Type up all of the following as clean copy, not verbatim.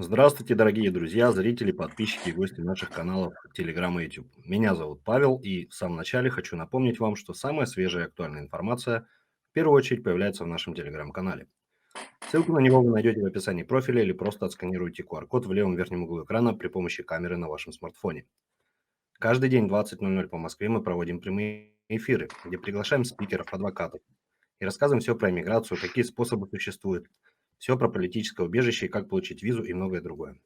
Здравствуйте, дорогие друзья, зрители, подписчики и гости наших каналов Telegram и YouTube. Меня зовут Павел, и в самом начале хочу напомнить вам, что самая свежая и актуальная информация в первую очередь появляется в нашем Telegram-канале. Ссылку на него вы найдете в описании профиля или просто отсканируйте QR-код в левом верхнем углу экрана при помощи камеры на вашем смартфоне. Каждый день в 20:00 по Москве мы проводим прямые эфиры, где приглашаем спикеров, адвокатов и рассказываем все про иммиграцию, какие способы существуют, все про политическое убежище и как получить визу и многое другое.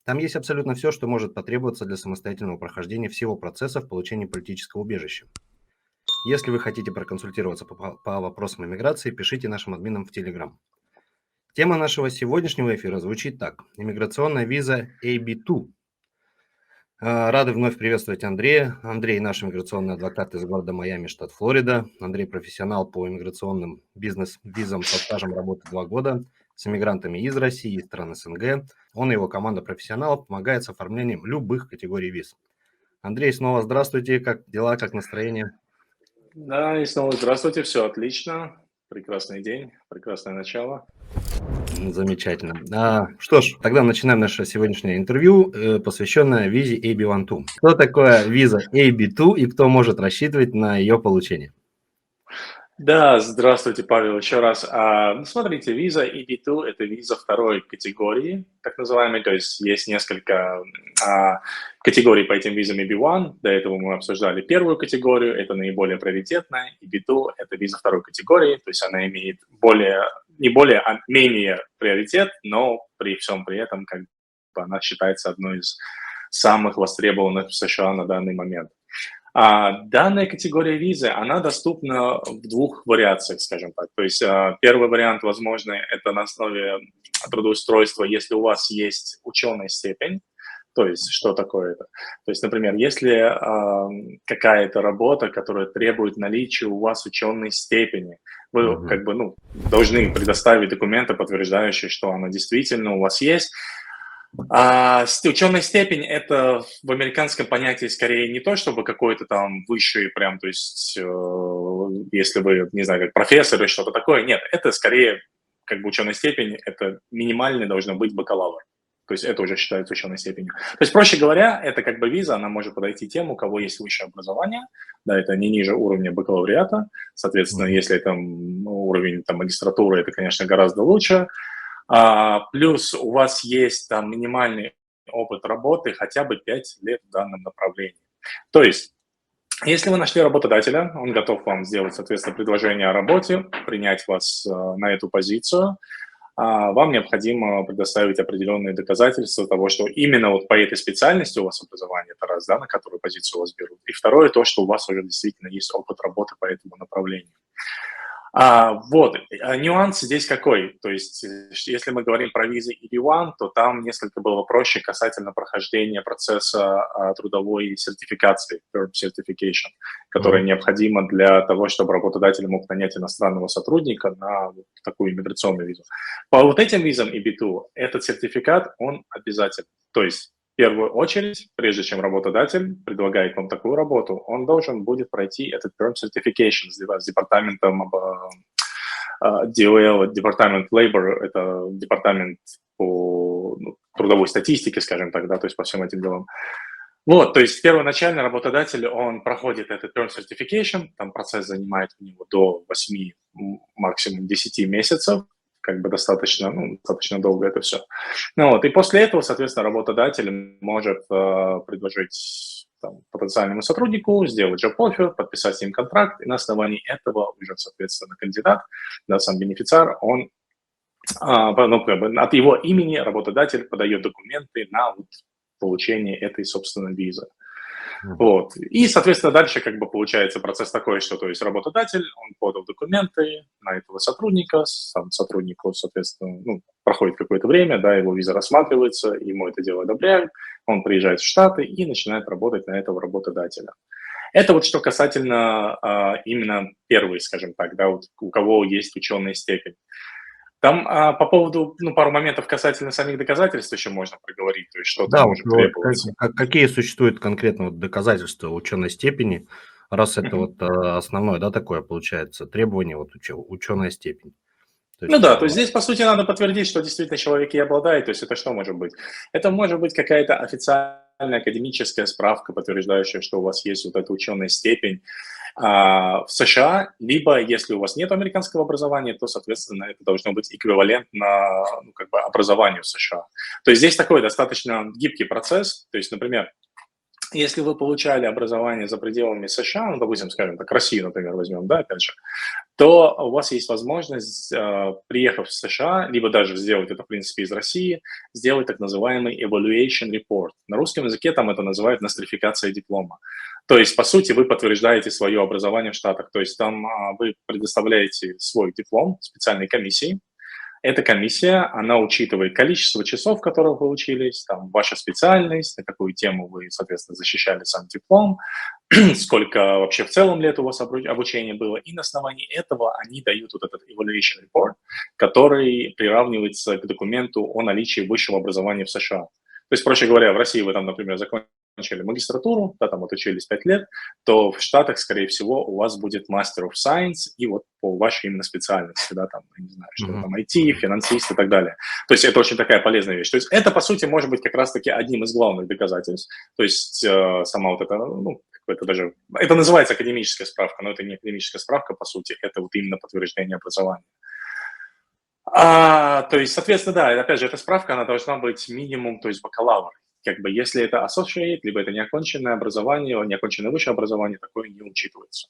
Там есть абсолютно все, что может потребоваться для самостоятельного прохождения всего процесса в получении политического убежища. Если вы хотите проконсультироваться по вопросам иммиграции, пишите нашим админам в Telegram. Тема нашего сегодняшнего эфира звучит так. Иммиграционная виза AB2. Рады вновь приветствовать Андрея. Андрей – наш иммиграционный адвокат из города Майами, штат Флорида. Андрей – профессионал по иммиграционным бизнес-визам со стажем работы 2 года с иммигрантами из России и стран СНГ. Он и его команда профессионалов помогает с оформлением любых категорий виз. Андрей, снова здравствуйте. Как дела, как настроение? Да, и снова здравствуйте, все отлично, прекрасный день, прекрасное начало. Замечательно. Что ж, тогда начинаем наше сегодняшнее интервью, посвященное визе AB1-2. Что такое виза AB2 и кто может рассчитывать на ее получение? Да, здравствуйте, Павел, еще раз. Смотрите, виза EB2– это виза второй категории, так называемой, то есть есть несколько категорий по этим визам EB1, до этого мы обсуждали первую категорию, это наиболее приоритетная, EB2– это виза второй категории, то есть она имеет менее приоритет, но при всем при этом как бы она считается одной из самых востребованных в США на данный момент. Данная категория визы, она доступна в двух вариациях, скажем так. То есть первый вариант, возможно, это на основе трудоустройства, если у вас есть ученая степень. То есть что такое это? То есть, например, если какая-то работа, которая требует наличия у вас ученой степени, вы как бы должны предоставить документы, подтверждающие, что она действительно у вас есть. Ученая степень – это в американском понятии скорее не то, чтобы какой-то там высший прям, то есть если вы, не знаю, как профессор или что-то такое, нет, это скорее как бы ученая степень, это минимальный должно быть бакалавр. То есть это уже считается ученой степенью. То есть, проще говоря, это как бы виза, она может подойти тем, у кого есть высшее образование, да, это не ниже уровня бакалавриата, соответственно, если это уровень там, магистратуры, это, конечно, гораздо лучше. Плюс у вас есть там минимальный опыт работы хотя бы 5 лет в данном направлении. То есть, если вы нашли работодателя, он готов вам сделать, соответственно, предложение о работе, принять вас на эту позицию, вам необходимо предоставить определенные доказательства того, что именно вот по этой специальности у вас образование, это раз, да, на которую позицию вас берут. И второе, то, что у вас уже действительно есть опыт работы по этому направлению. Нюанс здесь какой? То есть, если мы говорим про визы EB1, то там несколько было проще касательно прохождения процесса трудовой сертификации, Firm Certification, которая необходима для того, чтобы работодатель мог нанять иностранного сотрудника на вот такую иммиграционную визу. По вот этим визам EB2 этот сертификат, он обязателен. То есть, в первую очередь, прежде чем работодатель предлагает вам такую работу, он должен будет пройти этот Firm Certification с департаментом DOL, Департамент Labor, это департамент по трудовой статистике, скажем так, да, то есть по всем этим делам. Вот, то есть первоначально работодатель, он проходит этот Firm Certification, там процесс занимает у него до 8, максимум 10 месяцев, как бы достаточно долго это все. И после этого, соответственно, работодатель может предложить потенциальному сотруднику сделать job-offer, подписать с ним контракт, и на основании этого уже, соответственно, кандидат, да, сам бенефициар, он от его имени работодатель подает документы на получение этой, собственно, визы. Вот. И, соответственно, дальше как бы получается процесс такой, что, то есть, работодатель, он подал документы на этого сотрудника, сам сотруднику, соответственно, проходит какое-то время, да, его виза рассматривается, ему это дело одобряют, он приезжает в Штаты и начинает работать на этого работодателя. Это вот что касательно именно первой, скажем так, да, вот у кого есть ученая степень. Там по поводу, пару моментов касательно самих доказательств еще можно проговорить, то есть что там может требоваться. Какие существуют конкретно доказательства ученой степени, раз это основное, да, такое получается требование, ученая степень? То Ну есть, да, то есть здесь, по сути, надо подтвердить, что действительно человек и обладает. То есть это что может быть? Это может быть какая-то официальная академическая справка, подтверждающая, что у вас есть вот эта ученая степень в США, либо если у вас нет американского образования, то, соответственно, это должно быть эквивалентно ну, как бы образованию в США. То есть здесь такой достаточно гибкий процесс. То есть, например, если вы получали образование за пределами США, ну, допустим, скажем так, Россию, например, возьмем, да, опять же, то у вас есть возможность, приехав в США, либо даже сделать это, в принципе, из России, сделать так называемый evaluation report. На русском языке там это называют нострификация диплома. То есть, по сути, вы подтверждаете свое образование в Штатах. То есть там вы предоставляете свой диплом специальной комиссии. Эта комиссия, она учитывает количество часов, которые вы учились, там, ваша специальность, на какую тему вы, соответственно, защищали сам диплом, сколько вообще в целом лет у вас обучения было, и на основании этого они дают вот этот evaluation report, который приравнивается к документу о наличии высшего образования в США. То есть, проще говоря, в России вы там, например, закончили магистратуру, да, там отучились 5 лет, то в Штатах, скорее всего, у вас будет Master of Science и вот по вашей именно специальности, да, там, я не знаю, что там, IT, финансист и так далее. То есть это очень такая полезная вещь. То есть это, по сути, может быть как раз-таки одним из главных доказательств. То есть сама вот эта, ну, это даже, это называется академическая справка, но это не академическая справка, по сути, это вот именно подтверждение образования. То есть, соответственно, да, опять же, эта справка, она должна быть минимум, то есть бакалавр. Как бы если это associate, либо это неоконченное образование, неоконченное высшее образование, такое не учитывается.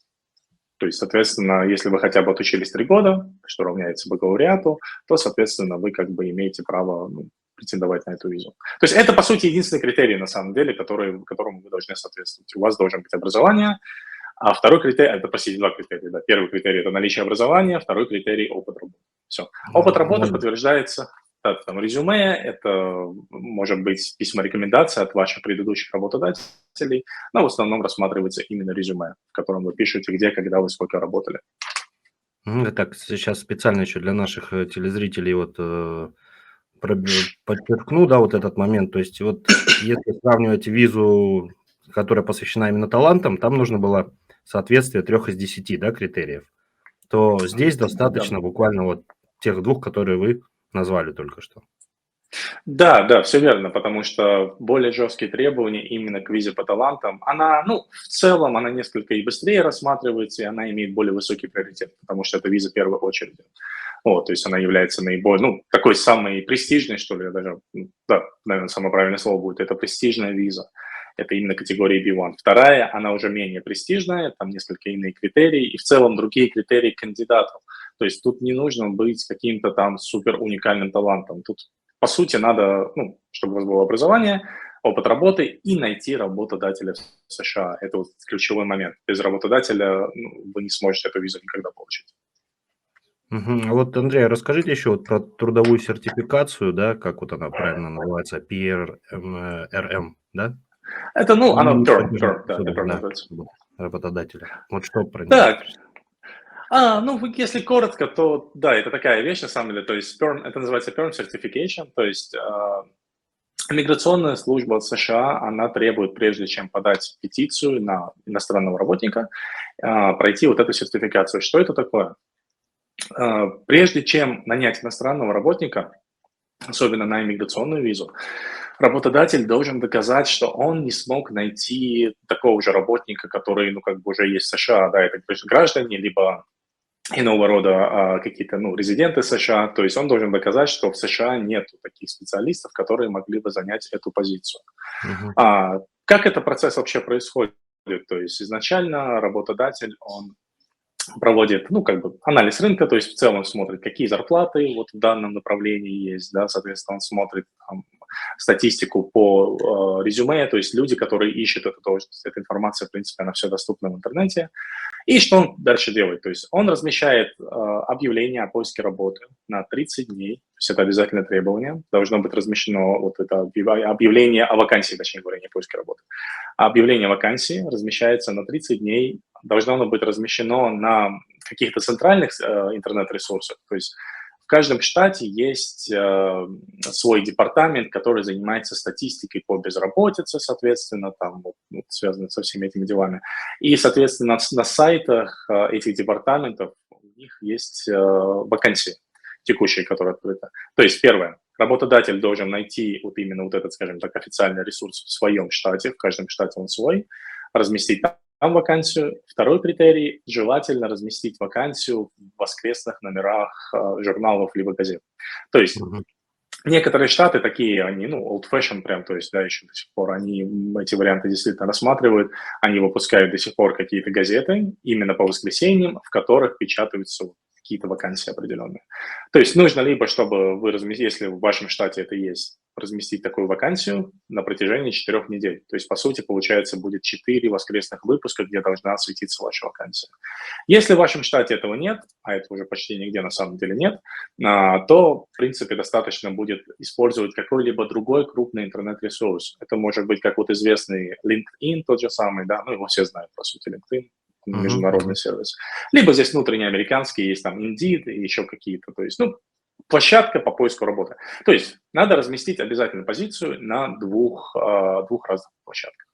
То есть, соответственно, если вы хотя бы отучились 3 года, что равняется бакалавриату, то, соответственно, вы как бы имеете право претендовать на эту визу. То есть это, по сути, единственный критерий, на самом деле, которому вы должны соответствовать. У вас должно быть образование, а второй критерий, это, простите, 2 критерия. Да. Первый критерий – это наличие образования, второй критерий – опыт работы. Все. Опыт работы подтверждается, да, там резюме, это может быть письмо рекомендации от ваших предыдущих работодателей, но в основном рассматривается именно резюме, в котором вы пишете, где, когда вы, сколько работали. Так, сейчас специально еще для наших телезрителей вот подчеркну, да, вот этот момент. То есть вот если сравнивать визу, которая посвящена именно талантам, там нужно было соответствие 3 из 10, да, критериев. То здесь достаточно буквально вот тех 2, которые вы назвали только что. Да, да, все верно, потому что более жесткие требования именно к визе по талантам, она, ну, в целом, она несколько и быстрее рассматривается, и она имеет более высокий приоритет, потому что это виза первой очереди. Вот, то есть она является наиболее, ну, такой самой престижной, что ли, даже, да, наверное, самое правильное слово будет, это престижная виза. Это именно категория B1. Вторая, она уже менее престижная, там несколько иные критерии, и в целом другие критерии кандидатов. То есть тут не нужно быть каким-то там супер уникальным талантом. Тут, по сути, надо, ну, чтобы у вас было образование, опыт работы и найти работодателя в США. Это вот ключевой момент. Без работодателя вы не сможете эту визу никогда получить. А вот, Андрей, расскажите еще вот про трудовую сертификацию, да, как вот она правильно называется, PRM, да? Это, ну, И оно term, да, это подтверждение term да, называется. работодателя. Вот что про нее? Так, ну, если коротко, то да, это такая вещь, на самом деле, то есть это называется Perm Certification, то есть миграционная служба США, она требует, прежде чем подать петицию на иностранного работника, пройти вот эту сертификацию. Что это такое? Прежде чем нанять иностранного работника, особенно на иммиграционную визу, работодатель должен доказать, что он не смог найти такого же работника, который, ну, как бы уже есть в США, да, это граждане, либо иного рода какие-то, ну, резиденты США, то есть он должен доказать, что в США нет таких специалистов, которые могли бы занять эту позицию. Как этот процесс вообще происходит? То есть изначально работодатель, он проводит, ну, как бы анализ рынка, то есть в целом смотрит, какие зарплаты вот в данном направлении есть, да, соответственно, он смотрит там, статистику по резюме, то есть люди, которые ищут эту должность, эта информация, в принципе, она все доступна в интернете. И что он дальше делает? То есть он размещает объявление о поиске работы на 30 дней, то есть это обязательное требование, должно быть размещено вот это объявление о вакансии, точнее говоря, не поиске работы. Объявление о вакансии размещается на 30 дней, должно оно быть размещено на каких-то центральных интернет-ресурсах, то есть в каждом штате есть свой департамент, который занимается статистикой по безработице, соответственно, там вот, связано со всеми этими делами. И, соответственно, на сайтах этих департаментов у них есть вакансии. текущей, которая открыта. То есть, первое, работодатель должен найти вот именно вот этот, скажем так, официальный ресурс в своем штате, в каждом штате он свой, разместить там вакансию. Второй критерий – желательно разместить вакансию в воскресных номерах журналов либо газет. То есть некоторые штаты такие, они, old-fashioned прям, то есть, да, еще до сих пор, они эти варианты действительно рассматривают, они выпускают до сих пор какие-то газеты именно по воскресеньям, в которых печатаются какие-то вакансии определенные. То есть нужно либо, чтобы вы разместили, если в вашем штате это есть, разместить такую вакансию на протяжении 4 недель. То есть, по сути, получается, будет 4 воскресных выпуска, где должна осветиться ваша вакансия. Если в вашем штате этого нет, а это уже почти нигде на самом деле нет, то, в принципе, достаточно будет использовать какой-либо другой крупный интернет-ресурс. Это может быть, как вот известный LinkedIn, тот же самый, да, его все знают, по сути, LinkedIn, международный сервис. Либо здесь внутренние американские, есть там Indeed и еще какие-то, то есть, площадка по поиску работы. То есть надо разместить обязательно позицию на двух разных площадках.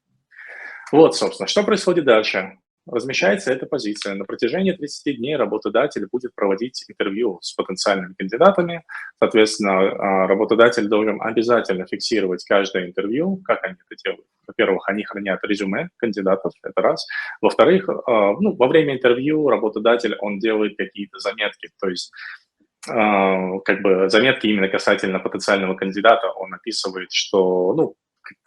Вот, собственно, что происходит дальше. Размещается эта позиция. На протяжении 30 дней работодатель будет проводить интервью с потенциальными кандидатами. Соответственно, работодатель должен обязательно фиксировать каждое интервью. Как они это делают? Во-первых, они хранят резюме кандидатов, это раз. Во-вторых, во время интервью работодатель, он делает какие-то заметки, то есть как бы заметки именно касательно потенциального кандидата. Он описывает, что,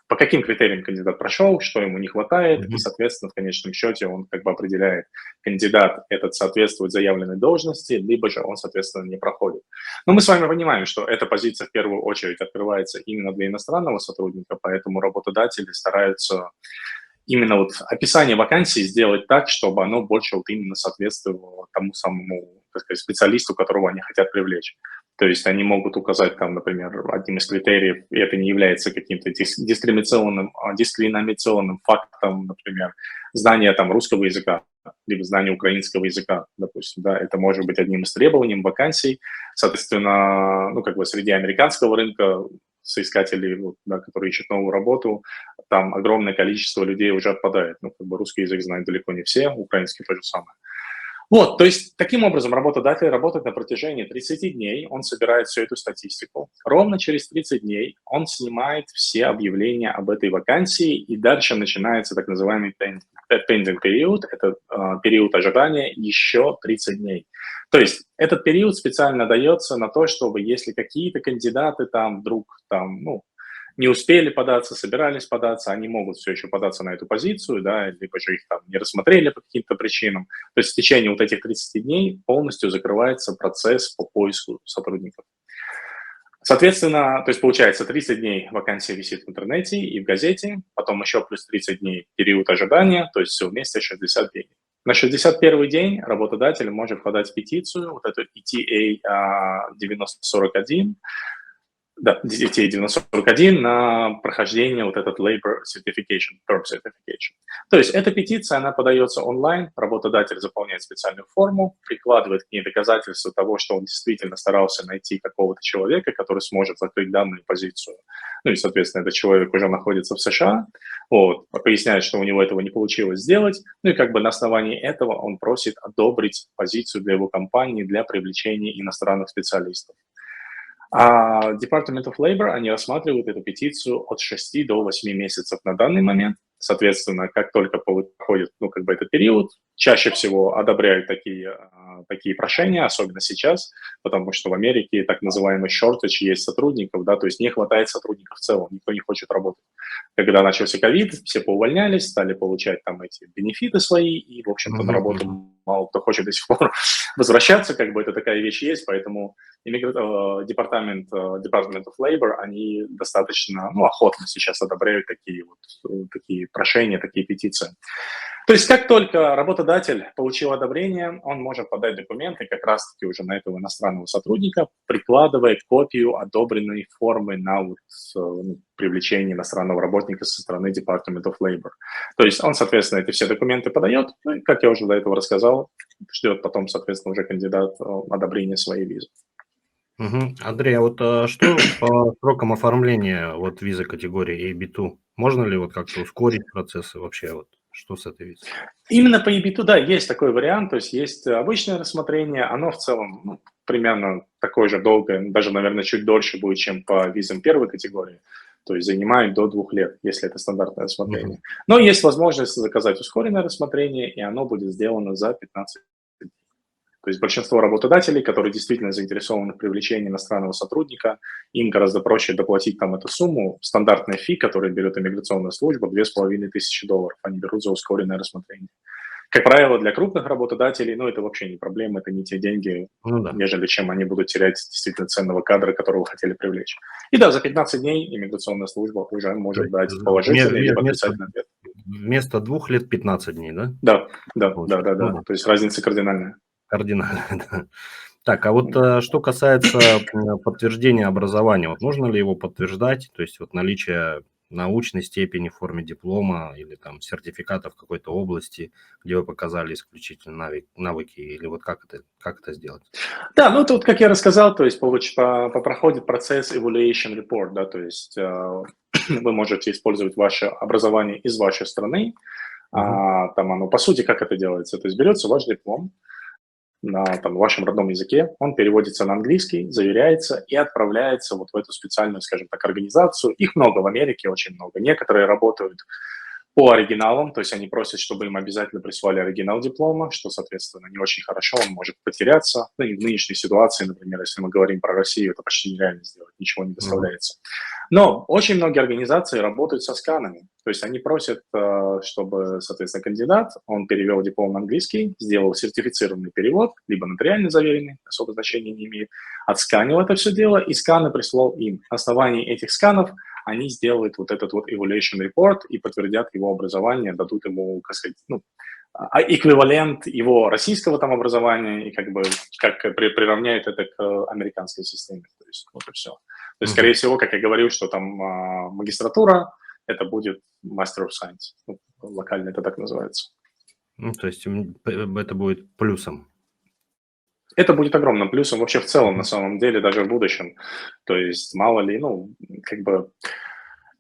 по каким критериям кандидат прошел, что ему не хватает, и, соответственно, в конечном счете он как бы определяет, кандидат этот соответствует заявленной должности, либо же он, соответственно, не проходит. Но мы с вами понимаем, что эта позиция в первую очередь открывается именно для иностранного сотрудника, поэтому работодатели стараются именно вот описание вакансии сделать так, чтобы оно больше вот именно соответствовало тому самому, так сказать, специалисту, которого они хотят привлечь. То есть они могут указать там, например, одним из критериев, и это не является каким-то дискриминационным фактом, например, знание там русского языка, либо знание украинского языка, допустим, да, это может быть одним из требований вакансий. Соответственно, среди американского рынка соискателей, которые ищут новую работу, там огромное количество людей уже отпадает. Русский язык знают далеко не все, украинский то же самое. Вот, то есть таким образом работодатель работает на протяжении 30 дней, он собирает всю эту статистику. Ровно через 30 дней он снимает все объявления об этой вакансии, и дальше начинается так называемый pending период, это период ожидания еще 30 дней. То есть этот период специально дается на то, чтобы если какие-то кандидаты там вдруг не успели податься, собирались податься, они могут все еще податься на эту позицию, да, либо же их там не рассмотрели по каким-то причинам. То есть в течение вот этих 30 дней полностью закрывается процесс по поиску сотрудников. Соответственно, то есть получается 30 дней вакансия висит в интернете и в газете, потом еще плюс 30 дней период ожидания, то есть все вместе 60 дней. На 61-й день работодатель может подать петицию, вот эту ETA 9041, да, ETA 9041 на прохождение вот этот Labor Certification, Perm Certification. То есть эта петиция, она подается онлайн, работодатель заполняет специальную форму, прикладывает к ней доказательства того, что он действительно старался найти какого-то человека, который сможет закрыть данную позицию. И, соответственно, этот человек уже находится в США, поясняет, что у него этого не получилось сделать, и на основании этого он просит одобрить позицию для его компании для привлечения иностранных специалистов. А Department of Labor, они рассматривают эту петицию от 6 до 8 месяцев на данный момент. Соответственно, как только проходит этот период, чаще всего одобряют такие прошения, особенно сейчас, потому что в Америке так называемый shortage есть сотрудников, да, то есть не хватает сотрудников в целом, никто не хочет работать. Когда начался ковид, все поувольнялись, стали получать там эти бенефиты свои, и, в общем-то, на работу мало кто хочет до сих пор возвращаться, это такая вещь есть, поэтому Department of Labor, они достаточно охотно сейчас одобряют такие прошения, такие петиции. То есть как только работодатель получил одобрение, он может подать документы как раз-таки уже на этого иностранного сотрудника, прикладывая копию одобренной формы на привлечение иностранного работника со стороны Department of Labor. То есть он, соответственно, эти все документы подает, и, как я уже до этого рассказал, ждет потом, соответственно, уже кандидат одобрения своей визы. Андрей, а что по срокам оформления визы категории A, B2? Можно ли как-то ускорить процессы вообще? Что с этой визой? Именно по EB2, да, есть такой вариант, то есть есть обычное рассмотрение, оно в целом примерно такое же долгое, даже, наверное, чуть дольше будет, чем по визам первой категории, то есть занимает до 2 лет, если это стандартное рассмотрение. Но есть возможность заказать ускоренное рассмотрение, и оно будет сделано за 15 дней. То есть большинство работодателей, которые действительно заинтересованы в привлечении иностранного сотрудника, им гораздо проще доплатить там эту сумму, стандартный фи, который берет иммиграционная служба, $2500, они берут за ускоренное рассмотрение. Как правило, для крупных работодателей, это вообще не проблема, это не те деньги, Ну да. нежели чем они будут терять действительно ценного кадра, которого хотели привлечь. И да, за 15 дней иммиграционная служба уже То может есть дать положительный либо вместо, отрицательный ответ. вместо 2 лет 15 дней, да? Да, да, да, Получается. да, Ну да. да, То есть разница кардинальная. кардинально, да. Так, а вот что касается подтверждения образования, вот нужно ли его подтверждать, то есть вот наличие научной степени в форме диплома или там сертификата в какой-то области, где вы показали исключительно навыки, или вот как это сделать? Да, тут, как я рассказал, то есть проходит процесс evaluation report, да, то есть вы можете использовать ваше образование из вашей страны, Мгм. там оно, по сути, как это делается, то есть берется ваш диплом на там, вашем родном языке, он переводится на английский, заверяется и отправляется вот в эту специальную, скажем так, организацию. Их много в Америке, очень много. Некоторые работают по оригиналам, то есть они просят, чтобы им обязательно прислали оригинал диплома, что, соответственно, не очень хорошо, он может потеряться. И в нынешней ситуации, например, если мы говорим про Россию, это почти нереально сделать, ничего не Мгм. доставляется. Но очень многие организации работают со сканами, то есть они просят, чтобы, соответственно, кандидат, он перевел диплом на английский, сделал сертифицированный перевод, либо нотариально заверенный, особо значения не имеет, отсканил это все дело и сканы прислал им. На основании этих сканов они сделают вот этот вот evaluation report и подтвердят его образование, дадут ему, как сказать, эквивалент его российского там образования и как приравняют это к американской системе. То есть вот и все. То есть, скорее Мгм. всего, как я говорил, что там магистратура, это будет Master of Science. Локально это так называется. Ну, то есть это будет плюсом. Это будет огромным плюсом вообще в целом, на Мгм. самом деле, даже в будущем. То есть, мало ли, как бы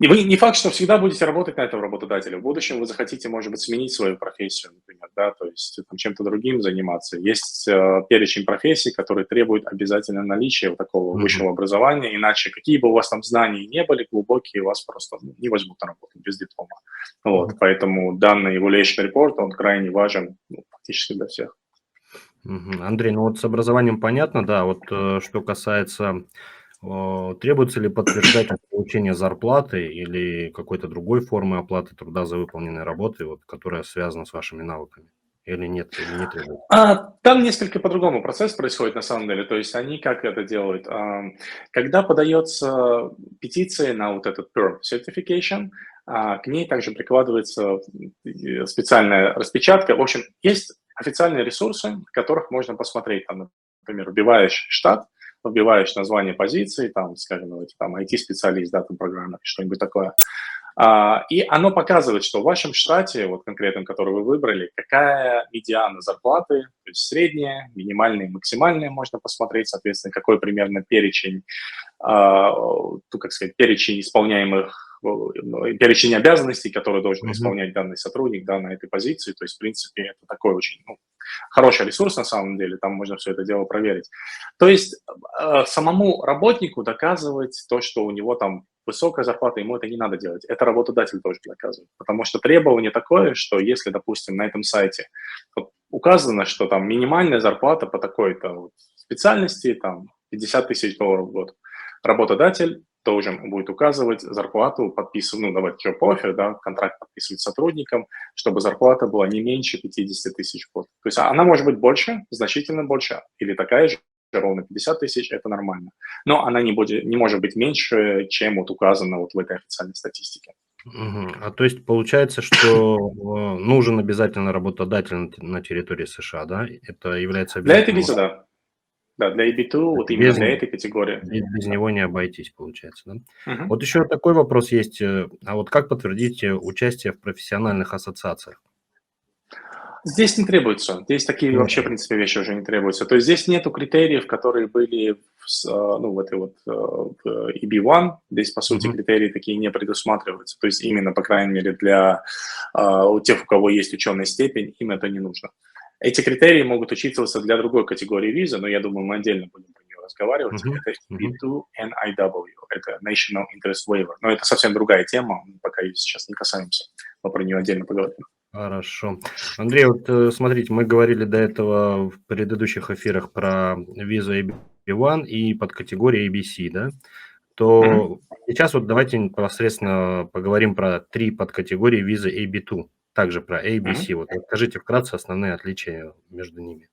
и вы не факт, что всегда будете работать на этого работодателя. В будущем вы захотите, может быть, сменить свою профессию, например, да, то есть там, чем-то другим заниматься. Есть перечень профессий, которые требуют обязательно наличия вот такого Мгм. высшего образования, иначе какие бы у вас там знания не были глубокие, вас просто не возьмут на работу без диплома. Вот, Мгм. поэтому данный evaluation report, он крайне важен практически для всех. Мгм. Андрей, ну вот с образованием понятно, да. Вот что касается, требуется ли подтверждать получение зарплаты или какой-то другой формы оплаты труда за выполненные работы, вот, которая связана с вашими навыками? Или нет, или не требуется? Там несколько по-другому процесс происходит на самом деле. То есть они как это делают? Когда подается петиция на вот этот PERM Certification, к ней также прикладывается специальная распечатка. В общем, есть официальные ресурсы, в которых можно посмотреть, там, например, вбиваешь штат, вбиваешь название позиции, там, скажем, там IT-специалист, да, там, программер, что-нибудь такое. И оно показывает, что в вашем штате, вот конкретном, который вы выбрали, какая медиана зарплаты, то есть средняя, минимальная, максимальная, можно посмотреть, соответственно, какой примерно перечень, как сказать, перечень исполняемых, перечень обязанностей, которые должен Мгм. исполнять данный сотрудник, да, на этой позиции. То есть, в принципе, это такой очень хороший ресурс на самом деле, там можно все это дело проверить. То есть самому работнику доказывать то, что у него там высокая зарплата, ему это не надо делать. Это работодатель должен доказывать. Потому что требование такое, что если, допустим, на этом сайте указано, что там минимальная зарплата по такой-то специальности, там, $50 000 в год, работодатель должен будет указывать зарплату, подписывать, давать job offer, да, контракт подписывать с сотрудником, чтобы зарплата была не меньше 50 000 в год. То есть она может быть больше, значительно больше, или такая же, ровно 50 000, это нормально. Но она не может быть меньше, чем вот указано вот в этой официальной статистике. Мгм. То есть получается, что нужен обязательно работодатель на территории США, да? Это является Для этой обязательным визы, условием. да. Да, для EB2, То вот есть именно для этой категории. без Да. него не обойтись, получается, да? Мгм. Вот еще такой вопрос есть. А вот как подтвердить участие в профессиональных ассоциациях? Здесь не требуется. Здесь такие Не вообще, в требуется. принципе, вещи уже не требуются. То есть здесь нету критериев, которые были ну, в этой вот в EB1. Здесь, по сути, Мгм. критерии такие не предусматриваются. То есть именно, по крайней мере, для у тех, у кого есть ученая степень, им это не нужно. Эти критерии могут учитываться для другой категории визы, но я думаю, мы отдельно будем про нее разговаривать. Мгм. Это Мгм. EB2 NIW, это National Interest Waiver. Но это совсем другая тема, мы пока ее сейчас не касаемся. Мы про нее отдельно поговорим. Хорошо. Андрей, вот смотрите, мы говорили до этого в предыдущих эфирах про визу AB1 и подкатегории ABC, да? Мгм. То сейчас вот давайте непосредственно поговорим про 3 подкатегории визы AB2, также про ABC. Мгм. Вот расскажите вкратце основные отличия между ними.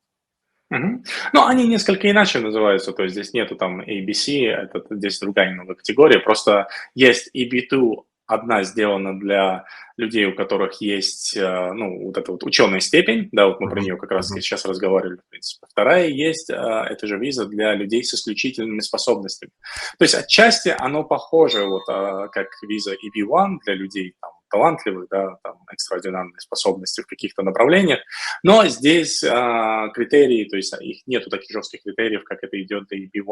Мгм. Ну, они несколько иначе называются, то есть здесь нету там ABC, здесь другая немного категория, просто есть EB2, одна сделана для людей, у которых есть, ну, вот эта вот ученая степень, да, вот мы про Мгм. нее как раз Мгм. сейчас разговаривали, в принципе. Вторая есть, это же виза для людей с исключительными способностями. То есть отчасти оно похоже, вот, как виза EB1 для людей там, талантливых, да, там, экстраординарные способности в каких-то направлениях, но здесь критерии, то есть их нету таких жестких критериев, как это идет для EB1.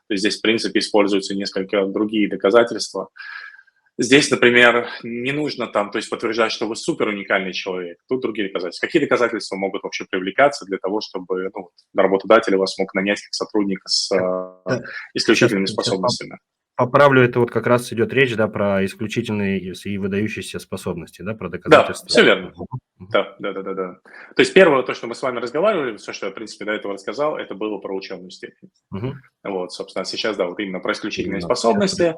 То есть здесь, в принципе, используются несколько другие доказательства. Здесь, например, не нужно там, то есть подтверждать, что вы супер уникальный человек. Тут другие доказательства. Какие доказательства могут вообще привлекаться для того, чтобы ну, работодатель вас мог нанять как сотрудника с Сейчас, исключительными способностями? поправлю, это вот как раз идет речь, да, про исключительные и выдающиеся способности, да, про Да, доказательства. все верно. Мгм. Мгм. Да, да, да, да, да. То есть первое, то, что мы с вами разговаривали, все, что я, в принципе, до этого рассказал, это было про ученую степень. Мгм. Вот, собственно, сейчас, да, вот именно про исключительные Именно сейчас. способности.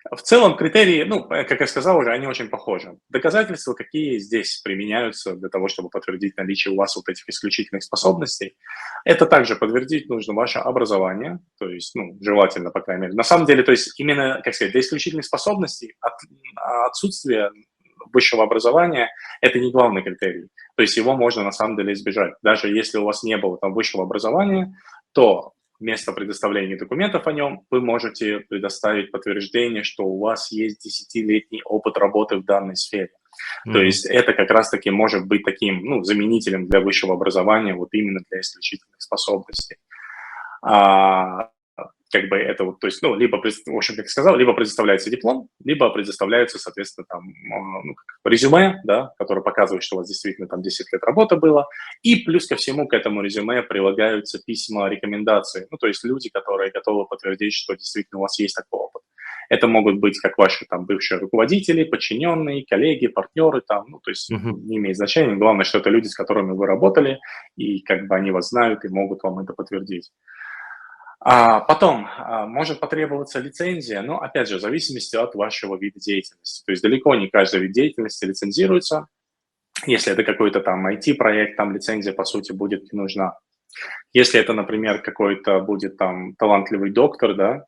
В целом критерии, ну, как я сказал уже, они очень похожи. Доказательства, какие здесь применяются для того, чтобы подтвердить наличие у вас вот этих исключительных способностей, это также подтвердить нужно ваше образование, то есть, ну, желательно, по крайней мере. На самом деле, то есть именно, как сказать, для исключительных способностей отсутствие высшего образования – это не главный критерий. То есть его можно на самом деле избежать. Даже если у вас не было там высшего образования, то вместо предоставления документов о нем вы можете предоставить подтверждение, что у вас есть 10-летний опыт работы в данной сфере. То Мгм. есть это как раз-таки может быть таким ну, заменителем для высшего образования вот именно для исключительных способностей. А, как бы это вот, то есть, ну, либо, в общем, как я сказал, либо предоставляется диплом, либо предоставляется, соответственно, там, ну, резюме, да, которое показывает, что у вас действительно там 10 лет работы было, и плюс ко всему к этому резюме прилагаются письма рекомендации, ну, то есть люди, которые готовы подтвердить, что действительно у вас есть такой опыт. Это могут быть как ваши там бывшие руководители, подчиненные, коллеги, партнеры, там, ну, то есть Мгм. не имеет значения. Главное, что это люди, с которыми вы работали, и как бы они вас знают и могут вам это подтвердить. Потом может потребоваться лицензия, но, опять же, в зависимости от вашего вида деятельности. То есть далеко не каждый вид деятельности лицензируется. Если это какой-то там IT-проект, там лицензия, по сути, будет не нужна. Если это, например, какой-то будет там талантливый доктор, да,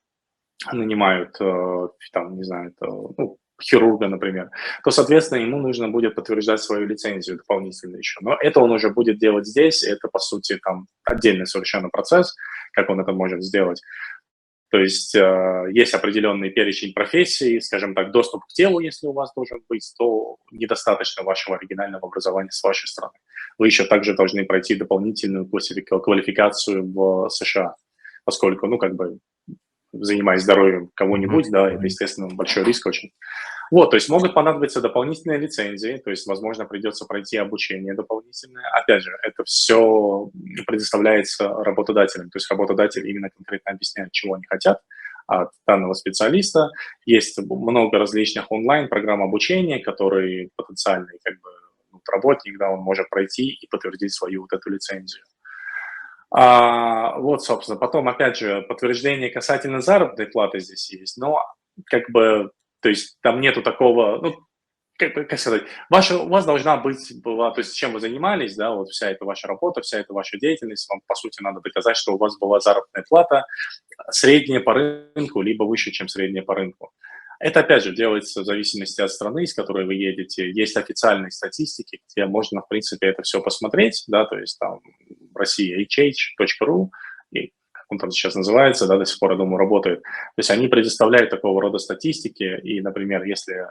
нанимают, там, не знаю, ну, хирурга, например, то, соответственно, ему нужно будет подтверждать свою лицензию дополнительно еще. Но это он уже будет делать здесь, это, по сути, там отдельный совершенно процесс, как он это может сделать. То есть есть определенный перечень профессий, скажем так, доступ к телу, если у вас должен быть, то недостаточно вашего оригинального образования с вашей стороны. Вы еще также должны пройти дополнительную квалификацию в США, поскольку, ну, как бы, занимаясь здоровьем Мгм. кого-нибудь, да, это, Мгм. естественно, большой риск очень. Вот, то есть могут понадобиться дополнительные лицензии, то есть, возможно, придется пройти обучение дополнительное. Опять же, это все предоставляется работодателям, то есть работодатель именно конкретно объясняет, чего они хотят от данного специалиста. Есть много различных онлайн-программ обучения, которые потенциальный как бы, работник, да, он может пройти и подтвердить свою вот эту лицензию. Вот, собственно, потом, опять же, подтверждение касательно заработной платы здесь есть, но как бы, то есть там нету такого, ну, как сказать, у вас должна была, то есть чем вы занимались, да, вот вся эта ваша работа, вся эта ваша деятельность, вам, по сути, надо доказать, что у вас была заработная плата средняя по рынку, либо выше, чем средняя по рынку. Это, опять же, делается в зависимости от страны, из которой вы едете. Есть официальные статистики, где можно, в принципе, это все посмотреть, да, то есть там в России hh.ru, и он там сейчас называется, да, до сих пор, я думаю, работает. То есть они предоставляют такого рода статистики, и, например, если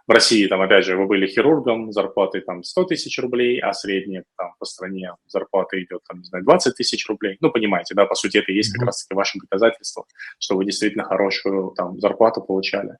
в России, там, опять же, вы были хирургом, зарплатой там 100 тысяч рублей, а средняя там по стране зарплата идет, там, не знаю, 20 тысяч рублей, ну, понимаете, да, по сути, это и есть как раз-таки ваше доказательство, что вы действительно хорошую там зарплату получали.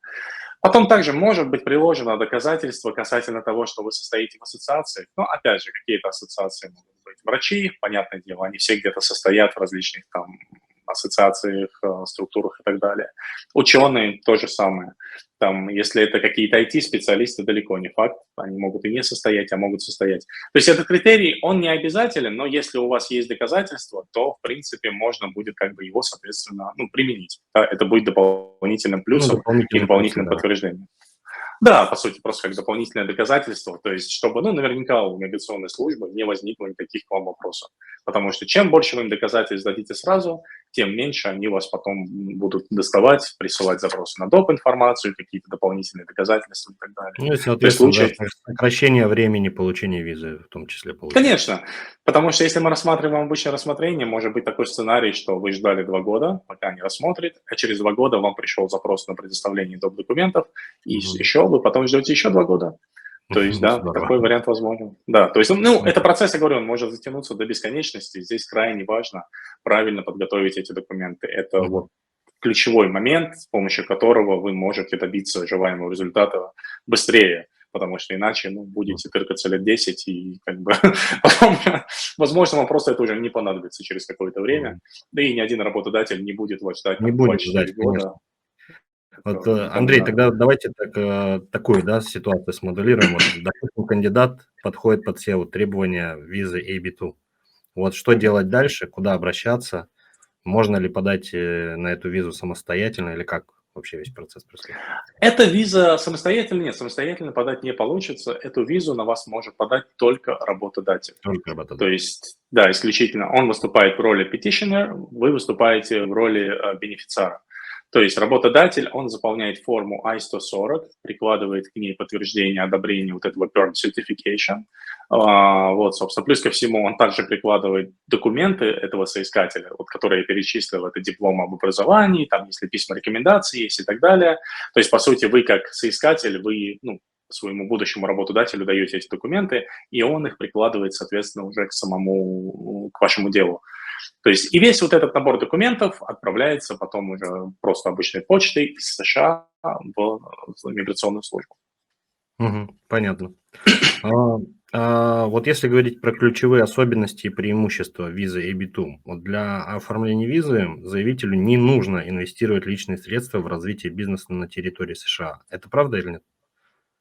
Потом также может быть приложено доказательство касательно того, что вы состоите в ассоциации. Но, опять же, какие-то ассоциации могут быть. Врачи, понятное дело, они все где-то состоят в различных там ассоциациях, структурах и так далее. Ученые то же самое. Там, если это какие-то IT-специалисты, далеко не факт. Они могут и не состоять, а могут состоять. То есть этот критерий, он не обязателен, но если у вас есть доказательства, то, в принципе, можно будет как бы его, соответственно, ну, применить. Да, это будет дополнительным Ну, плюсом и дополнительные плюсы, дополнительным да. подтверждением. Да, по сути, просто как дополнительное доказательство, то есть чтобы, ну, наверняка у миграционной службы не возникло никаких к вам вопросов. Потому что чем больше вы им доказательств дадите сразу, тем меньше они вас потом будут доставать, присылать запросы на доп. Информацию, какие-то дополнительные доказательства и так далее. Ну и, То есть соответственно, да, лучше. сокращение времени получения визы в том числе получается. Конечно, потому что если мы рассматриваем обычное рассмотрение, может быть такой сценарий, что вы ждали 2 года, пока они рассмотрят, а через 2 года вам пришел запрос на предоставление доп. Документов, и еще вы потом ждете еще 2 года. То есть, да, Здорово. такой вариант возможен. Да, то есть, ну, это процесс, я говорю, он может затянуться до бесконечности. Здесь крайне важно правильно подготовить эти документы. Это вот ключевой момент, с помощью которого вы можете добиться желаемого результата быстрее, потому что иначе, ну, будете тыркаться лет 10, и как бы потом, возможно, вам просто это уже не понадобится через какое-то время, да и ни один работодатель не будет вас ждать Не там будет 2-4 ждать, конечно. года. Вот, Никому не Андрей, надо. тогда давайте такую, да, ситуацию смоделируем. Вот, допустим, кандидат подходит под все вот требования визы AB2. Вот что делать дальше, куда обращаться? Можно ли подать на эту визу самостоятельно или как вообще весь процесс происходит? Эта виза самостоятельно нет, самостоятельно подать не получится. Эту визу на вас может подать только работодатель. Только То работодатель. есть, да, исключительно он выступает в роли petitioner, вы выступаете в роли бенефициара. То есть работодатель, он заполняет форму I-140, прикладывает к ней подтверждение одобрения вот этого PERM Certification. Вот, собственно, плюс ко всему он также прикладывает документы этого соискателя, вот, которые я перечислил, это диплом об образовании, там, если письма рекомендации есть и так далее. То есть, по сути, вы как соискатель, вы, ну, своему будущему работодателю даете эти документы, и он их прикладывает, соответственно, уже к вашему делу. То есть и весь вот этот набор документов отправляется потом уже просто обычной почтой из США в миграционную службу. Понятно. Вот если говорить про ключевые особенности и преимущества визы AB2, вот для оформления визы заявителю не нужно инвестировать личные средства в развитие бизнеса на территории США. Это правда или нет?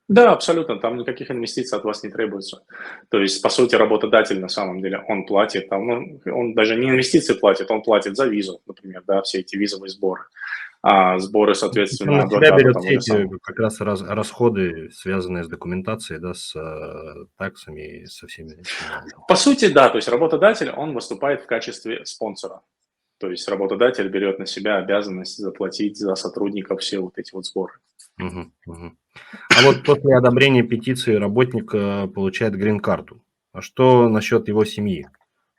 Да, абсолютно, там никаких инвестиций от вас не требуется. То есть, по сути, работодатель на самом деле, он платит, там, ну, он даже не инвестиции платит, он платит за визу, например, да, все эти визовые сборы. А сборы, То есть он соответственно, на себя адвоката берет того все же эти самого. как раз расходы, связанные с документацией, да, с таксами и со всеми этими делами. По сути, да, то есть работодатель, он выступает в качестве спонсора. То есть работодатель берет на себя обязанность заплатить за сотрудников все вот эти вот сборы. Мгм. А вот после одобрения петиции работник получает грин-карту. А что насчет его семьи?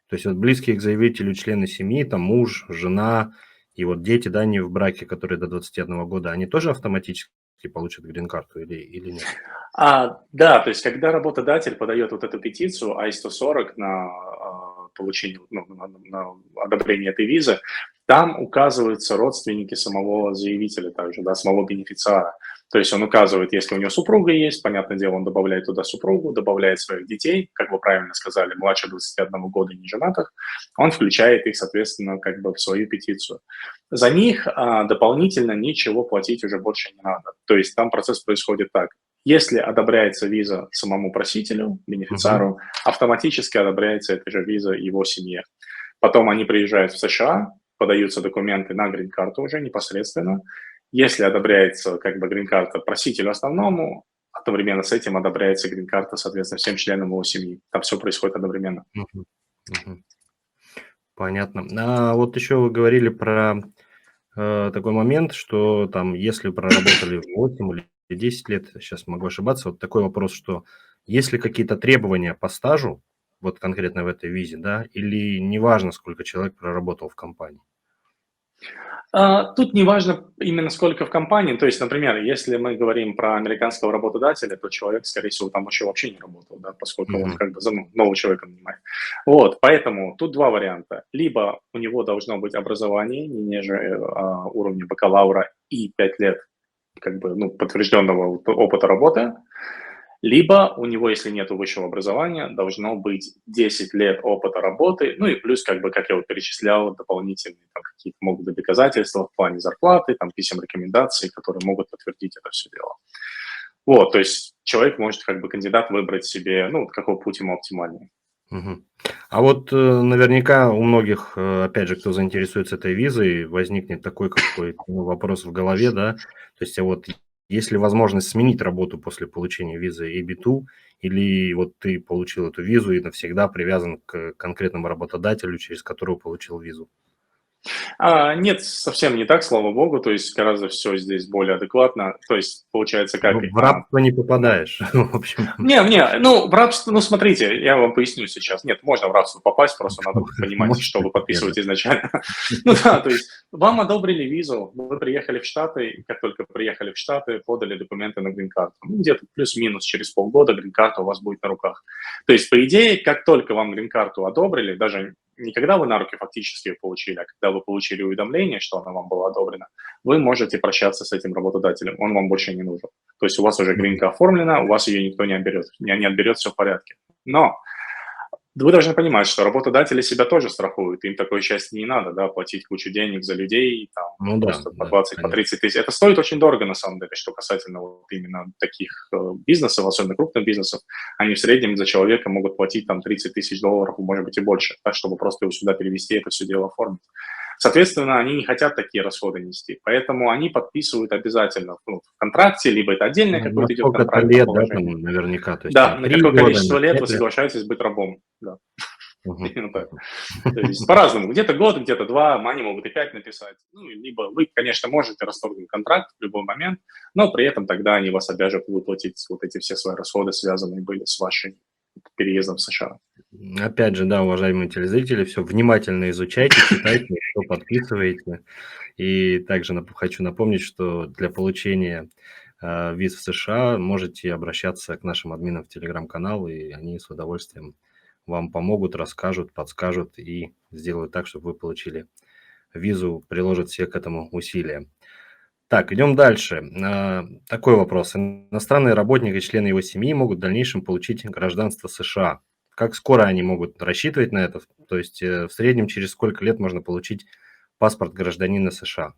То есть вот близкие к заявителю члены семьи, там муж, жена и вот дети, да, не в браке, которые до 21 года, они тоже автоматически получат грин-карту или нет? Да, то есть когда работодатель подает вот эту петицию I-140 на получение, ну, на одобрение этой визы, там указываются родственники самого заявителя также, да, самого бенефициара. То есть он указывает, если у него супруга есть, понятное дело, он добавляет туда супругу, добавляет своих детей, как вы правильно сказали, младше 21 года не женатых, он включает их, соответственно, как бы в свою петицию. За них дополнительно ничего платить уже больше не надо. То есть там процесс происходит так. Если одобряется виза самому просителю, бенефициару, автоматически одобряется эта же виза его семье. Потом они приезжают в США, подаются документы на грин-карту уже непосредственно. Если одобряется как бы грин-карта просителю основному, одновременно с этим одобряется грин-карта, соответственно, всем членам его семьи. Там все происходит одновременно. Мгм. Мгм. Понятно. А вот еще вы говорили про такой момент, что там, если проработали 8 или 10 лет, сейчас могу ошибаться, вот такой вопрос, что есть ли какие-то требования по стажу, вот конкретно в этой визе, да, или неважно, сколько человек проработал в компании? Тут не важно именно сколько в компании. То есть, например, если мы говорим про американского работодателя, то человек, скорее всего, там еще вообще не работал, да, поскольку он Мгм. как бы нового человека нанимает. Вот, поэтому тут два варианта. Либо у него должно быть образование не ниже уровня бакалавра и 5 лет как бы, ну, подтвержденного опыта работы, либо у него, если нет высшего образования, должно быть 10 лет опыта работы, ну и плюс, как бы, как я вот перечислял, дополнительные там, какие-то могут быть доказательства в плане зарплаты, там, писем рекомендаций, которые могут подтвердить это все дело. Вот, то есть человек может, как бы, кандидат выбрать себе, ну, вот какой путь ему оптимальный. Мгм. А вот наверняка у многих, опять же, кто заинтересуется этой визой, возникнет такой какой-то вопрос в голове, да, то есть, а вот есть ли возможность сменить работу после получения визы EB2, или вот ты получил эту визу и навсегда привязан к конкретному работодателю, через которого получил визу? Нет, совсем не так, слава богу, то есть гораздо все здесь более адекватно, то есть получается как, В рабство не попадаешь, в общем. Не, ну, в рабство, ну, смотрите, я вам поясню сейчас. Нет, можно в рабство попасть, просто надо понимать, Можешь что вы первое. подписываете изначально. Ну да, то есть вам одобрили визу, вы приехали в Штаты, и как только приехали в Штаты, подали документы на грин-карту. Ну, где-то плюс-минус через полгода грин-карта у вас будет на руках. То есть, по идее, как только вам грин-карту одобрили, даже не когда вы на руки фактически ее получили, а когда вы получили уведомление, что она вам была одобрена, вы можете прощаться с этим работодателем, он вам больше не нужен. То есть у вас уже Мгм. гринка оформлена, у вас ее никто не отберет, не отберет, все в порядке. Но вы должны понимать, что работодатели себя тоже страхуют, им такой части не надо, да, платить кучу денег за людей, там, Ну да, просто по да, 20, по конечно. 30 тысяч. Это стоит очень дорого, на самом деле, что касательно вот именно таких бизнесов, особенно крупных бизнесов. Они в среднем за человека могут платить там 30 тысяч долларов, может быть, и больше, да, чтобы просто его сюда перевести, это все дело оформить. Соответственно, они не хотят такие расходы нести, поэтому они подписывают обязательно ну, в контракте, либо это отдельное На какое-то идет сколько-то контрактное лет, да, там положение. наверняка, то есть Да, там на 3 какое года, количество на лет вы 5 лет. соглашаетесь быть рабом. Да, Мгм, именно так. мгм. То есть по-разному. Где-то год, где-то два, они могут и 5 написать. Ну, либо вы, конечно, можете расторгнуть контракт в любой момент, но при этом тогда они вас обяжут выплатить вот эти все свои расходы, связанные были с вашим переездом в США. Опять же, да, уважаемые телезрители, все внимательно изучайте, читайте, что подписываете. И также хочу напомнить, что для получения виз в США можете обращаться к нашим админам в телеграм-канал, и они с удовольствием вам помогут, расскажут, подскажут и сделают так, чтобы вы получили визу, приложат все к этому усилия. Так, идем дальше. Такой вопрос. Иностранный работник и члены его семьи могут в дальнейшем получить гражданство США. Как скоро они могут рассчитывать на это? То есть в среднем через сколько лет можно получить паспорт гражданина США?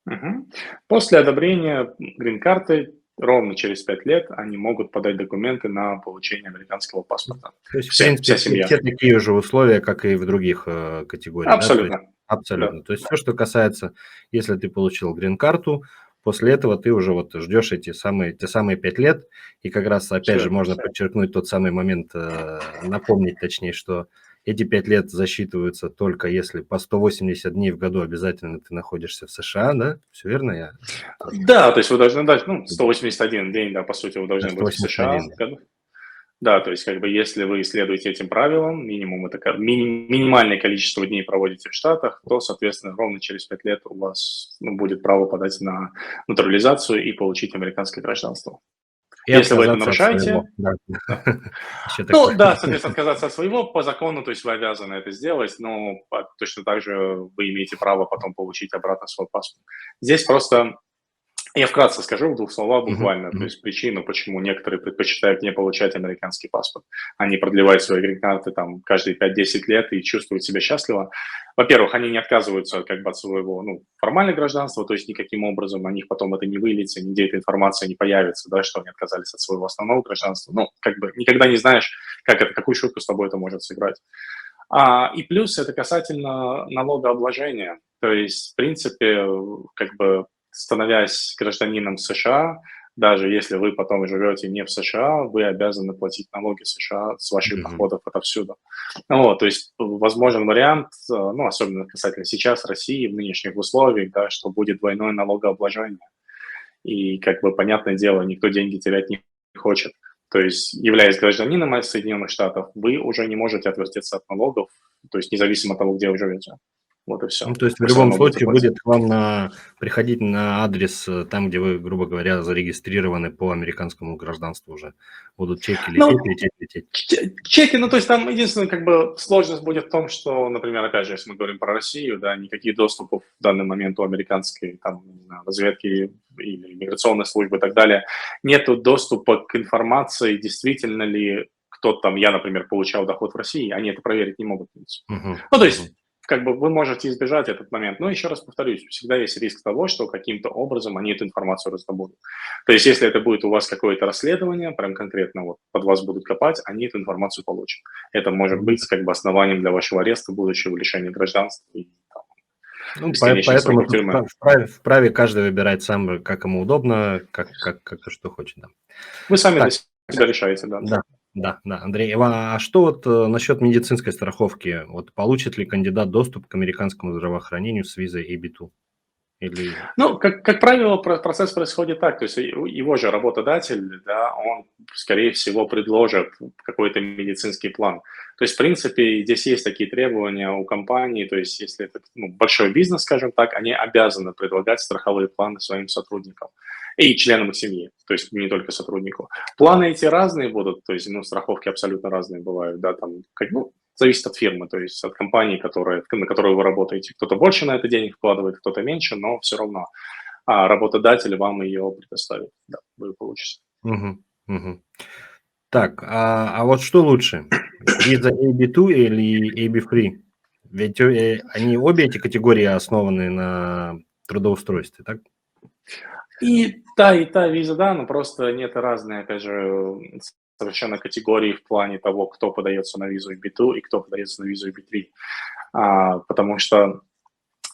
Мгм. После одобрения грин-карты ровно через 5 лет они могут подать документы на получение американского паспорта. То есть, в Все, принципе, вся все, семья. все такие же условия, как и в других категориях, да? То есть Абсолютно. Да. абсолютно. То есть все, что касается, если ты получил грин-карту, после этого ты уже вот ждешь те самые 5 лет, и как раз, опять же, Все. можно подчеркнуть тот самый момент, напомнить точнее, что эти 5 лет засчитываются только если по 180 дней в году обязательно ты находишься в США, да? Все верно я тоже? Да, то есть вы должны дать, ну, 181 день, да, по сути, вы должны быть в США 181. в году. Да, то есть как бы если вы следуете этим правилам, минимум это минимальное количество дней проводите в Штатах, то, соответственно, ровно через 5 лет у вас ну, будет право подать на натурализацию и получить американское гражданство. И Если вы это отказаться от своего, нарушаете, да. да. Еще Ну такое. да, соответственно, отказаться от своего по закону, то есть вы обязаны это сделать, но точно так же вы имеете право потом получить обратно свой паспорт. Здесь просто я вкратце скажу в двух словах Мгм, буквально, то мгм. есть причину, почему некоторые предпочитают не получать американский паспорт. Они продлевают свои грин-карты там каждые 5-10 лет и чувствуют себя счастливо. Во-первых, они не отказываются как бы от своего ну, формального гражданства, то есть никаким образом на них потом это не выльется, нигде эта информация не появится, да, что они отказались от своего основного гражданства. Ну, как бы никогда не знаешь, как это, какую шутку с тобой это может сыграть. И плюс это касательно налогообложения. То есть, в принципе, как бы становясь гражданином США, даже если вы потом живете не в США, вы обязаны платить налоги США с ваших Мгм. доходов отовсюду. Вот, то есть возможен вариант, ну, особенно касательно сейчас России в нынешних условиях, да, что будет двойное налогообложение. И, как бы, понятное дело, никто деньги терять не хочет. То есть, являясь гражданином Соединенных Штатов, вы уже не можете отвертеться от налогов, то есть независимо от того, где вы живете. Вот и все. Ну, то есть в Вы все любом равно будете случае платить. будет к вам приходить на адрес там, где вы, грубо говоря, зарегистрированы по американскому гражданству уже. Будут чеки лететь, Ну, лететь, лететь. чеки, ну, то есть там единственная как бы сложность будет в том, что, например, опять же, если мы говорим про Россию, да, никаких доступов в данный момент у американской там, не знаю, разведки или миграционной службы и так далее, нету доступа к информации, действительно ли кто-то там, я, например, получал доход в России, они это проверить не могут. Мгм, Ну, то мгм. есть, как бы вы можете избежать этот момент, но еще раз повторюсь, всегда есть риск того, что каким-то образом они эту информацию раздобудут. То есть, если это будет у вас какое-то расследование, прям конкретно вот под вас будут копать, они эту информацию получат. Это может быть как бы основанием для вашего ареста, будущего лишения гражданства и там, Ну, бесконечных поэтому сроков тут тюрьмы. вправе каждый выбирать сам, как ему удобно, как и что хочет. Да. Вы сами для Так, себя решаете, да. да, да, да, Андрей. А что вот насчет медицинской страховки? Вот получит ли кандидат доступ к американскому здравоохранению с визой ABT? Или... Ну, как правило, процесс происходит так, то есть его же работодатель, да, он, скорее всего, предложит какой-то медицинский план. То есть, в принципе, здесь есть такие требования у компании, то есть, если это большой бизнес, скажем так, они обязаны предлагать страховые планы своим сотрудникам и членам их семьи, то есть не только сотруднику. Планы эти разные будут, то есть, ну, страховки абсолютно разные бывают, да, там, зависит от фирмы, то есть от компании, на которой вы работаете. Кто-то больше на это денег вкладывает, кто-то меньше, но все равно работодатель вам ее предоставит. Да, вы получите. Мгм, мгм. Так, а вот что лучше? Виза AB2 или AB3? Ведь они обе эти категории основаны на трудоустройстве, так? И та виза, да, но просто нет разные, опять же, совершенно категории в плане того, кто подается на визу EB2 и кто подается на визу EB3. Потому что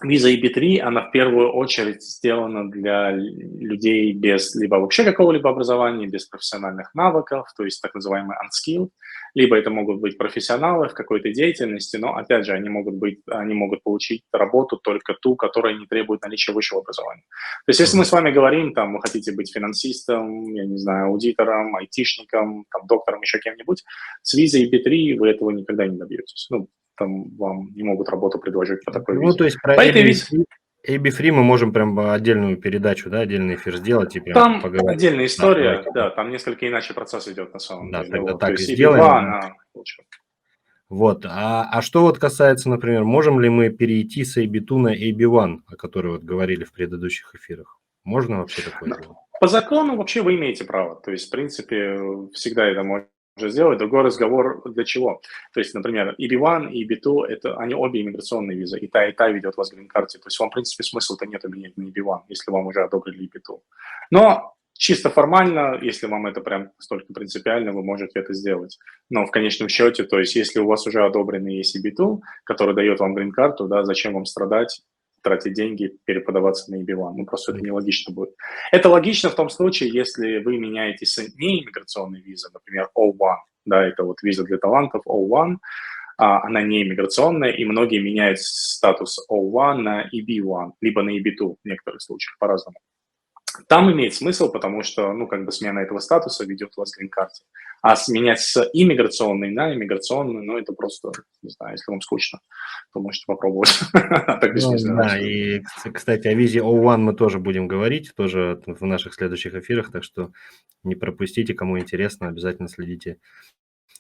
виза EB3, она в первую очередь сделана для людей без либо вообще какого-либо образования, без профессиональных навыков, то есть так называемый unskilled, либо это могут быть профессионалы в какой-то деятельности, но, опять же, они могут получить работу только ту, которая не требует наличия высшего образования. То есть если мы Мгм. с вами говорим, там, вы хотите быть финансистом, я не знаю, аудитором, айтишником, там, доктором, еще кем-нибудь, с визой EB3 вы этого никогда не добьетесь. Ну, там вам не могут работу предложить по такой Ну, визе. то есть про По этой визе AB3 мы можем прям отдельную передачу, да, отдельный эфир сделать и прям там поговорить. отдельная Да, история, давайте. да, там несколько иначе процесс идет на самом Да, деле. тогда Вот. То так и есть EB2, сделаем. она лучше. Вот. А что вот касается, например, можем ли мы перейти с AB2 на AB1, о которой вот говорили в предыдущих эфирах? Можно вообще такое Но сделать? по закону вообще вы имеете право. То есть, в принципе, всегда это можно сделать. Другой разговор для чего? То есть, например, EB1 и EB2, они обе иммиграционные визы. И та ведет вас к грин-карте. То есть вам, в принципе, смысла-то нет менять на EB1, если вам уже одобрили EB2. Но чисто формально, если вам это прям столько принципиально, вы можете это сделать. Но в конечном счете, то есть если у вас уже одобренный есть EB2, который дает вам грин-карту, да, зачем вам страдать, тратить деньги, переподаваться на EB1? Ну, просто это нелогично будет. Это логично в том случае, если вы меняете с неиммиграционной визы, например, O1, да, это вот виза для талантов O1, она не иммиграционная, и многие меняют статус O1 на EB1, либо на EB2 в некоторых случаях, по-разному. Там имеет смысл, потому что, ну, как бы смена этого статуса ведет вас к грин-карте. А сменять с иммиграционной на иммиграционную, ну, это просто, не знаю, если вам скучно, то можете попробовать. Так Ну, бессмысленно да, абсолютно. и, кстати, о визе O1 мы тоже будем говорить, тоже в наших следующих эфирах, так что не пропустите, кому интересно, обязательно следите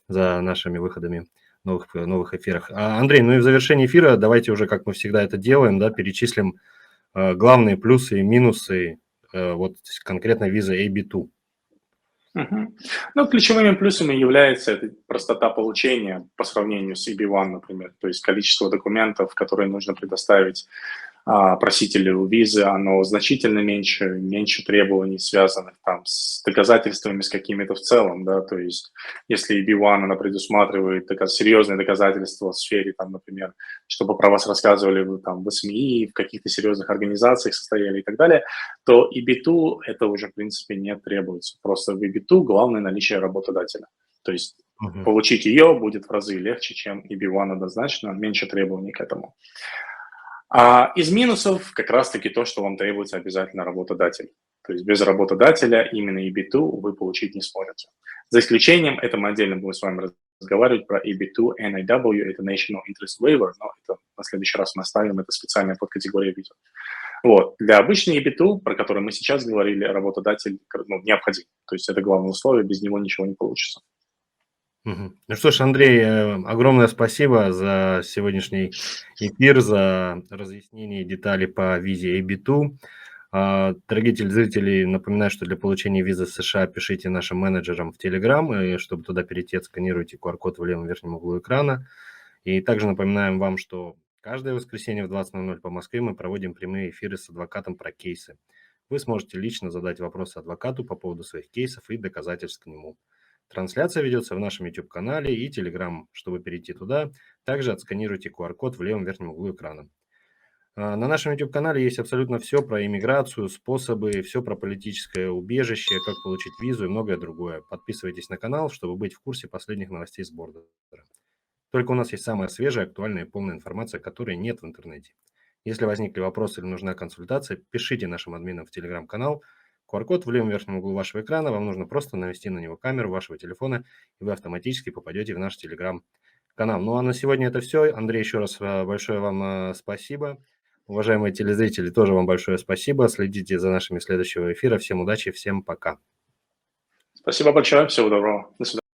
за нашими выходами новых эфирах. Андрей, ну и в завершении эфира давайте уже, как мы всегда это делаем, да, перечислим главные плюсы и минусы вот конкретно визы AB2. Мгм. Ну, ключевыми плюсами является это простота получения по сравнению с EB1, например, то есть количество документов, которые нужно предоставить просителю визы, оно значительно меньше требований, связанных там с доказательствами, с какими-то в целом, да, то есть если EB1, она предусматривает серьезные доказательства в сфере, там, например, чтобы про вас рассказывали вы, там, в СМИ, в каких-то серьезных организациях состояли и так далее, то EB2 это уже, в принципе, не требуется. Просто в EB2 главное наличие работодателя. То есть Мгм. получить ее будет в разы легче, чем EB1 однозначно, меньше требований к этому. А из минусов как раз-таки то, что вам требуется обязательно работодатель. То есть без работодателя именно EB2 вы получить не сможете. За исключением, это мы отдельно будем с вами разговаривать про EB2, NIW, это National Interest Waiver, но это на следующий раз мы оставим, это специальная подкатегория виза. Вот. Для обычной EB2, про которую мы сейчас говорили, работодатель необходим. То есть это главное условие, без него ничего не получится. Ну что ж, Андрей, огромное спасибо за сегодняшний эфир, за разъяснение деталей по визе EB2. Дорогие телезрители, напоминаю, что для получения визы в США пишите нашим менеджерам в Telegram, и чтобы туда перейти, отсканируйте QR-код в левом верхнем углу экрана. И также напоминаем вам, что каждое воскресенье в 20:00 по Москве мы проводим прямые эфиры с адвокатом про кейсы. Вы сможете лично задать вопросы адвокату по поводу своих кейсов и доказательств к нему. Трансляция ведется в нашем YouTube-канале и Telegram. Чтобы перейти туда, также отсканируйте QR-код в левом верхнем углу экрана. На нашем YouTube-канале есть абсолютно все про иммиграцию, способы, все про политическое убежище, как получить визу и многое другое. Подписывайтесь на канал, чтобы быть в курсе последних новостей с бордера. Только у нас есть самая свежая, актуальная и полная информация, которой нет в интернете. Если возникли вопросы или нужна консультация, пишите нашим админам в Telegram-канал. QR-код в левом верхнем углу вашего экрана. Вам нужно просто навести на него камеру вашего телефона, и вы автоматически попадете в наш Telegram-канал. Ну а на сегодня это все. Андрей, еще раз большое вам спасибо. Уважаемые телезрители, тоже вам большое спасибо. Следите за нашими следующими эфирами. Всем удачи, всем пока. Спасибо большое, всего доброго. До свидания.